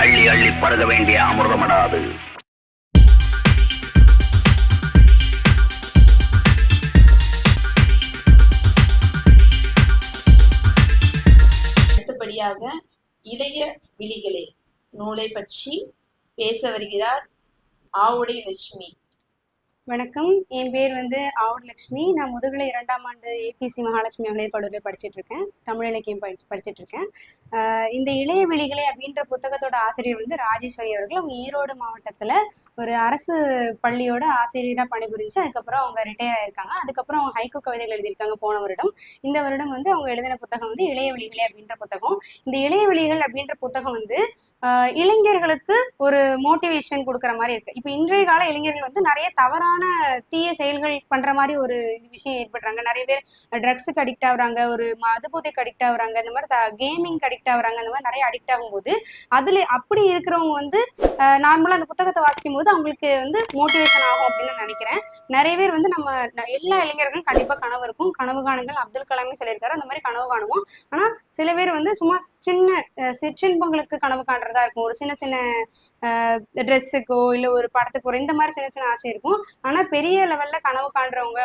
அள்ளி அள்ளி பருக வேண்டிய அமிர்தமடாது. அடுத்தபடியாக இளைய விழிகளே நூலை பற்றி பேச வருகிறார் ஆவுடை லட்சுமி. வணக்கம், என் பேர் ஆவுடை லட்சுமி. நான் முதுகலை 2ஆம் ஆண்டு ஏபிசி மகாலட்சுமி மகளிர் கல்லூரியில் படிச்சுட்டு இருக்கேன். தமிழ் இலக்கியம் படிச்சுட்டு இருக்கேன். இந்த இளைய விழிகளே அப்படின்ற புத்தகத்தோட ஆசிரியர் ராஜேஸ்வரி அவர்கள். அவங்க ஈரோடு மாவட்டத்தில் ஒரு அரசு பள்ளியோட ஆசிரியராக பணிபுரிஞ்சு அதுக்கப்புறம் அவங்க ரிட்டையர் ஆயிருக்காங்க. அதுக்கப்புறம் அவங்க ஹைக்கூ கவிதைகள் எழுதியிருக்காங்க போன வருடம். இந்த வருடம் அவங்க எழுதின புத்தகம் இளைய விழிகளே அப்படின்ற புத்தகம். இந்த இளைய விழிகள் அப்படின்ற புத்தகம் இளைஞர்களுக்கு ஒரு மோட்டிவேஷன் கொடுக்குற மாதிரி இருக்கு. இப்போ இன்றைய கால இளைஞர்கள் நிறைய தவறான தீய செயல்கள் பண்ற மாதிரி ஒரு விஷயம் ஏற்படுறாங்க. நிறைய பேர் ட்ரக்ஸுக்கு அடிக்ட் ஆகுறாங்க, ஒரு மதுபோதைக்கு அடிக்ட் ஆகுறாங்க, இந்த மாதிரி கேமிங் அடிக்ட் ஆகுறாங்க. அந்த மாதிரி நிறைய அடிக்ட் ஆகும்போது அதுல அப்படி இருக்கிறவங்க நார்மலா அந்த புத்தகத்தை வாசிக்கும் போது அவங்களுக்கு மோட்டிவேஷன் ஆகும் அப்படின்னு நான் நினைக்கிறேன். நிறைய பேர் நம்ம எல்லா இளைஞர்களும் கண்டிப்பா கனவு இருக்கும். கனவு காணுங்கள், அப்துல் கலாமே சொல்லியிருக்காரு. அந்த மாதிரி கனவு காணுவோம். ஆனா சில பேர் சும்மா சின்ன சிற்றின்பங்களுக்கு கனவு காண்றதா இருக்கும். ஒரு சின்ன சின்ன ட்ரெஸ்ஸுக்கோ இல்ல ஒரு படத்துக்கோ இந்த மாதிரி சின்ன சின்ன ஆசை இருக்கும். ஆனா பெரிய லெவல்ல கனவு காண்றவங்க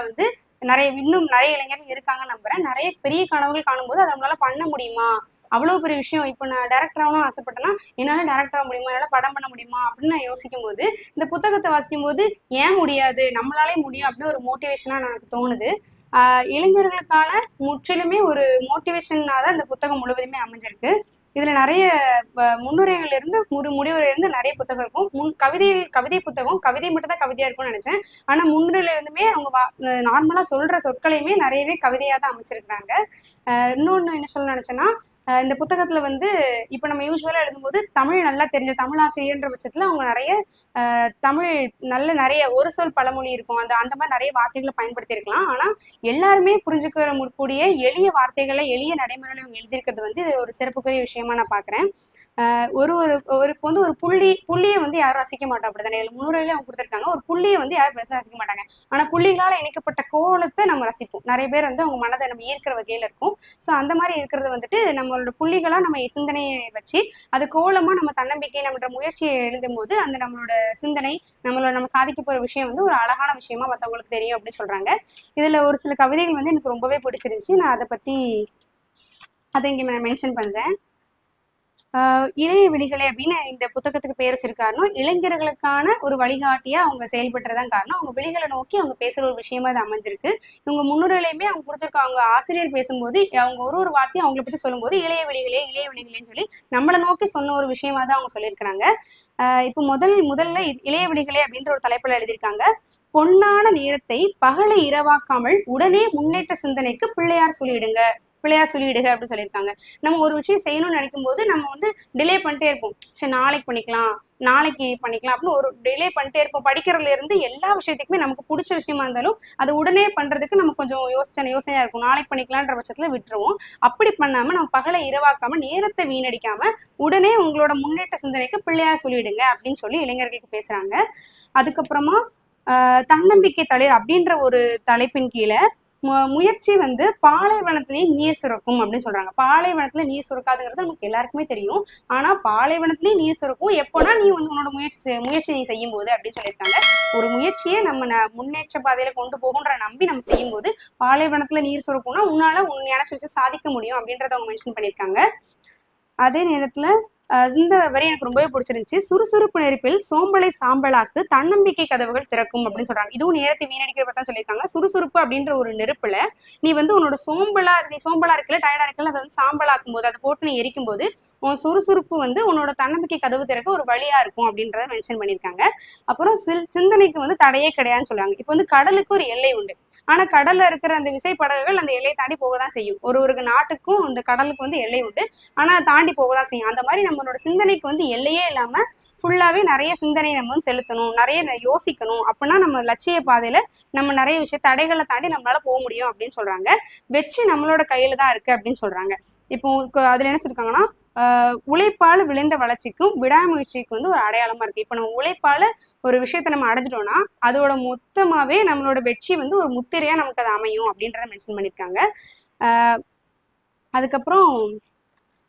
இன்னும் நிறைய இளைஞர்கள் இருக்காங்கன்னு நம்புறேன். நிறைய பெரிய கனவுகள் காணும்போது அதை நம்மளால பண்ண முடியுமா, அவ்வளவு பெரிய விஷயம். இப்போ நான் டைரக்டர் ஆகணும்னு ஆசைப்பட்டேன்னா என்னால டைரக்டர் ஆக முடியுமா, என்னால படம் பண்ண முடியுமா அப்படின்னு நான் யோசிக்கும் போது இந்த புத்தகத்தை வாசிக்கும் போது ஏன் முடியாது, நம்மளாலே முடியும் அப்படின்னு ஒரு மோட்டிவேஷனா எனக்கு தோணுது. இளைஞர்களுக்கான முற்றிலுமே ஒரு மோட்டிவேஷனா தான் இந்த புத்தகம் முழுவதுமே அமைஞ்சிருக்கு. இதுல நிறைய முன்னுரைகள்ல இருந்து ஒரு முடிவுரையில இருந்து நிறைய புத்தகம் இருக்கும். கவிதை புத்தகம் கவிதை மட்டும் தான் கவிதையா இருக்கும்னு நினைச்சேன். ஆனா முன்னுரையில இருந்துமே அவங்க நார்மலா சொல்ற சொற்களையுமே நிறையவே கவிதையா தான் அமைச்சிருக்கிறாங்க. இன்னொன்னு என்ன சொல்ல நினைச்சேன்னா, இந்த புத்தகத்துல இப்ப நம்ம யூஸ்வலா எழுதும்போது தமிழ் நல்லா தெரிஞ்ச தமிழ் ஆசிரியர்ன்ற பட்சத்துல அவங்க நிறைய தமிழ் நிறைய ஒரு சொல் பழமொழி இருக்கும். அந்த மாதிரி நிறைய வார்த்தைகளை பயன்படுத்தி இருக்கலாம். ஆனா எல்லாருமே புரிஞ்சுக்கிற கூடிய எளிய வார்த்தைகளை எளிய நடைமுறையில அவங்க எழுதியிருக்கிறது இது ஒரு சிறப்புக்குரிய விஷயமா நான் பாக்குறேன். ஒரு ஒரு புள்ளியை யாரும் ரசிக்க மாட்டோம். அப்படித்தானே முன்னுரையில அவங்க கொடுத்திருக்காங்க. ஒரு புள்ளியை யாரும் பெருசா ரசிக்க மாட்டாங்க. ஆனா புள்ளிகளால இணைக்கப்பட்ட கோலத்தை நம்ம ரசிப்போம். நிறைய பேர் அவங்க மனதை நம்ம ஈர்க்கிற வகையில இருக்கும். சோ அந்த மாதிரி இருக்கிறது நம்மளோட புள்ளிகளா நம்ம சிந்தனையை வச்சு அது கோலமா நம்ம தன்னம்பிக்கை நம்ம முயற்சியை எழுதும் போது அந்த நம்மளோட சிந்தனை நம்ம சாதிக்க போற விஷயம் ஒரு அழகான விஷயமா மற்றவங்களுக்கு தெரியும் அப்படின்னு சொல்றாங்க. இதுல ஒரு சில கவிதைகள் எனக்கு ரொம்பவே பிடிச்சிருந்துச்சு. நான் அதை இங்க நான் மென்ஷன் பண்றேன். இளைய விழிகளே அப்படின்னு இந்த புத்தகத்துக்கு பேர் வச்சிருக்காருன்னா இளைஞர்களுக்கான ஒரு வழிகாட்டியா அவங்க செயல்பட்டுறதான் காரணம். அவங்க விழிகளை நோக்கி அவங்க பேசுற ஒரு விஷயமா அது அமைஞ்சிருக்கு. இவங்க முன்னுரையிலையுமே அவங்க கொடுத்துருக்காங்க. ஆசிரியர் பேசும்போது அவங்க ஒரு வார்த்தையும் அவங்களை பத்தி சொல்லும்போது இளைய விழிகளேன்னு சொல்லி நம்மளை நோக்கி சொன்ன ஒரு விஷயமா தான் அவங்க சொல்லியிருக்கிறாங்க. இப்போ முதல்ல இளைய விழிகளே அப்படின்ற ஒரு தலைப்புல எழுதியிருக்காங்க. பொன்னான நேரத்தை பகலை இரவாக்காமல் உடனே முன்னேற்ற சிந்தனைக்கு பிள்ளையார் சொல்லிடுக அப்படின்னு சொல்லியிருக்காங்க. நம்ம ஒரு விஷயம் செய்யணும்னு நினைக்கும் போது நம்ம டிலே பண்ணிட்டே இருப்போம். சரி நாளைக்கு பண்ணிக்கலாம் அப்படின்னு ஒரு டிலே பண்ணிட்டே இருப்போம். படிக்கிறதுல இருந்து எல்லா விஷயத்துக்குமே நமக்கு பிடிச்ச விஷயமா இருந்தாலும் அது உடனே பண்றதுக்கு நம்ம கொஞ்சம் யோசனையா இருக்கும். நாளைக்கு பண்ணிக்கலான்ற பட்சத்துல விட்டுருவோம். அப்படி பண்ணாம நம்ம பகலை இரவாக்காம நேரத்தை வீணடிக்காம உடனே உங்களோட முன்னேற்ற சிந்தனைக்கு பிள்ளையார் சொல்லிடுங்க அப்படின்னு சொல்லி இளைஞர்களுக்கு பேசுறாங்க. அதுக்கப்புறமா தன்னம்பிக்கை தளிர் அப்படின்ற ஒரு தலைப்பின் கீழே முயற்சி பாலைவனத்திலேயே நீர் சுரக்கும் அப்படின்னு சொல்றாங்க. பாலைவனத்துல நீர் சுரக்காதுங்கிறது நமக்கு எல்லாருக்குமே தெரியும். ஆனா பாலைவனத்திலேயே நீர் சுரக்கும் எப்போனா நீ உன்னோட முயற்சி நீ செய்யும் போது அப்படின்னு சொல்லியிருக்காங்க. ஒரு முயற்சியை நம்ம முன்னேற்ற பாதையில கொண்டு போகுன்ற நம்பி நம்ம செய்யும் போது பாலைவனத்துல நீர் சுரக்கும்னா உன்னால நினைச்சு வச்சு சாதிக்க முடியும் அப்படின்றத அவங்க மென்ஷன் பண்ணியிருக்காங்க. அதே நேரத்துல இந்த வரி எனக்கு ரொம்பவே பிடிச்சிருந்துச்சு. சுறுசுறுப்பு நெருப்பில் சோம்பலை சாம்பலாக்கு தன்னம்பிக்கை கதவுகள் திறக்கும் அப்படின்னு சொல்றாங்க. இதுவும் நேரத்தை வீணடிக்கிறப்பதான் சொல்லியிருக்காங்க. சுறுசுறுப்பு அப்படின்ற ஒரு நெருப்புல நீ உன்னோட சோம்பலா இருக்கல டயர்டா இருக்கல அதை சாம்பலாக்கும் போது அதை போட்டு நீ எரிக்கும் போது உன் சுறுசுறுப்பு உன்னோட தன்னம்பிக்கை கதவு திறக்க ஒரு வழியா இருக்கும் அப்படின்றத மென்ஷன் பண்ணியிருக்காங்க. அப்புறம் சிந்தனைக்கு தடையே கிடையாதுன்னு சொல்றாங்க. இப்போ கடலுக்கு ஒரு எல்லை உண்டு. ஆனா கடல்ல இருக்கிற அந்த விசைப்படகுகள் அந்த எல்லையை தாண்டி போகதான் செய்யும். ஒரு நாட்டுக்கும் அந்த கடலுக்கு எல்லை உண்டு. ஆனா தாண்டி போகதான் செய்யும். அந்த மாதிரி நம்மளோட சிந்தனைக்கு எல்லையே இல்லாம ஃபுல்லாவே நிறைய சிந்தனை நம்ம செலுத்தணும், நிறைய யோசிக்கணும். அப்படின்னா நம்ம லட்சிய பாதையில நம்ம நிறைய தடைகளை தாண்டி நம்மளால போக முடியும் அப்படின்னு சொல்றாங்க. வெற்றி நம்மளோட கையில தான் இருக்கு அப்படின்னு சொல்றாங்க. இப்போ அதுல என்ன சொல்லிருக்காங்கன்னா உழைப்பால விளைந்த வளர்ச்சிக்கும் விடாமுயற்சிக்கும் ஒரு அடையாளமா இருக்கு. இப்ப நம்ம உழைப்பால ஒரு விஷயத்த நம்ம அடைஞ்சிட்டோம்னா அதோட மொத்தமாவே நம்மளோட வெற்றி ஒரு முத்திரையா நமக்கு அது அமையும் அப்படின்றத மென்ஷன் பண்ணியிருக்காங்க. அதுக்கப்புறம்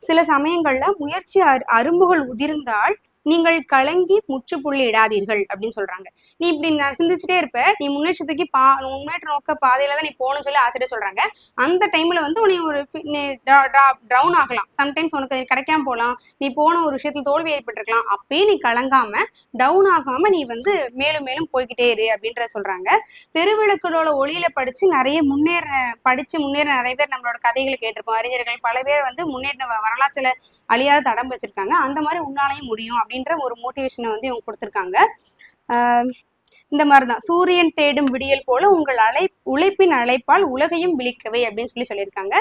சில சமயங்கள்ல முயற்சி அரும்புகள் உதிர்ந்தால் நீங்கள் கலங்கி முற்றுப்புள்ளி இடாதீர்கள் அப்படின்னு சொல்றாங்க. நீ இப்படி சிந்திச்சுட்டே இருப்ப, நீ முன்னேற்றத்துக்கு முன்னேற்ற நோக்க பாதையில தான் நீ போகணும்னு சொல்லி ஆசிரியர் சொல்றாங்க. அந்த டைம்ல வந்து உன்னை ஒரு டவுன் ஆகலாம், சம்டைம்ஸ் உனக்கு கிடைக்காம போகலாம், நீ போன ஒரு விஷயத்துல தோல்வி ஏற்பட்டிருக்கலாம். அப்பயே நீ கலங்காம டவுன் ஆகாம நீ வந்து மேலும் மேலும் போய்கிட்டே இரு அப்படின்ற சொல்றாங்க. தெருவிளக்கோட ஒளியில படிச்சு முன்னேற நிறைய பேர் நம்மளோட கதைகளை கேட்டிருப்போம். அறிஞர்கள் பல பேர் வந்து முன்னேற்ற வரலாற்றுல அழியாத தடம் வச்சிருக்காங்க. அந்த மாதிரி உன்னாலையும் முடியும் அப்படின்ற ஒரு மோட்டிவேஷனை வந்து இவங்க கொடுத்துருக்காங்க. இந்த மாதிரிதான் சூரியன் தேடும் விடியல் போல உங்கள் உழைப்பின் அழைப்பால் உலகையும் விழிக்கவே அப்படின்னு சொல்லியிருக்காங்க.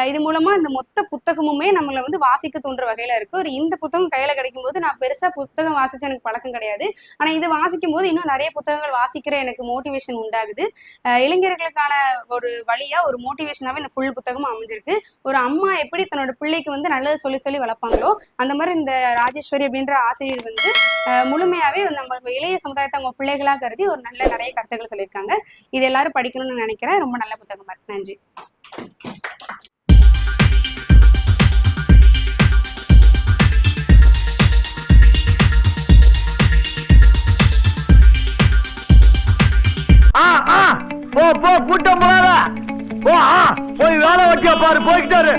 இது மூலமா இந்த மொத்த புத்தகமுமே நம்மளை வந்து வாசிக்க தோன்ற வகையில இருக்கு. இந்த புத்தகம் கையில கிடைக்கும் போது நான் பெருசா புத்தகம் வாசிச்சு எனக்கு பழக்கம் கிடையாது. ஆனா இது வாசிக்கும் போது இன்னும் நிறைய புத்தகங்கள் வாசிக்கிற எனக்கு மோட்டிவேஷன் உண்டாகுது. இளைஞர்களுக்கான ஒரு வழியா ஒரு மோட்டிவேஷனாவே இந்த ஃபுல் புத்தகமும் அமைஞ்சிருக்கு. ஒரு அம்மா எப்படி தன்னோட பிள்ளைக்கு வந்து நல்லது சொல்லி வளர்ப்பாங்களோ அந்த மாதிரி இந்த ராஜேஸ்வரி அப்படின்ற ஆசிரியர் வந்து முழுமையாவே நம்மளுக்கு இளைய சமுதாயத்தை அவங்க பிள்ளைகளா கருதி ஒரு நல்ல நிறைய கருத்துக்கள் சொல்லியிருக்காங்க. இது எல்லாரும் படிக்கணும்னு நினைக்கிறேன். ரொம்ப நல்ல புத்தகமா இருக்கு. நன்றி. போ கூட்டம் போய் வேலை வச்சா பாரு, போய்கிட்டாரு.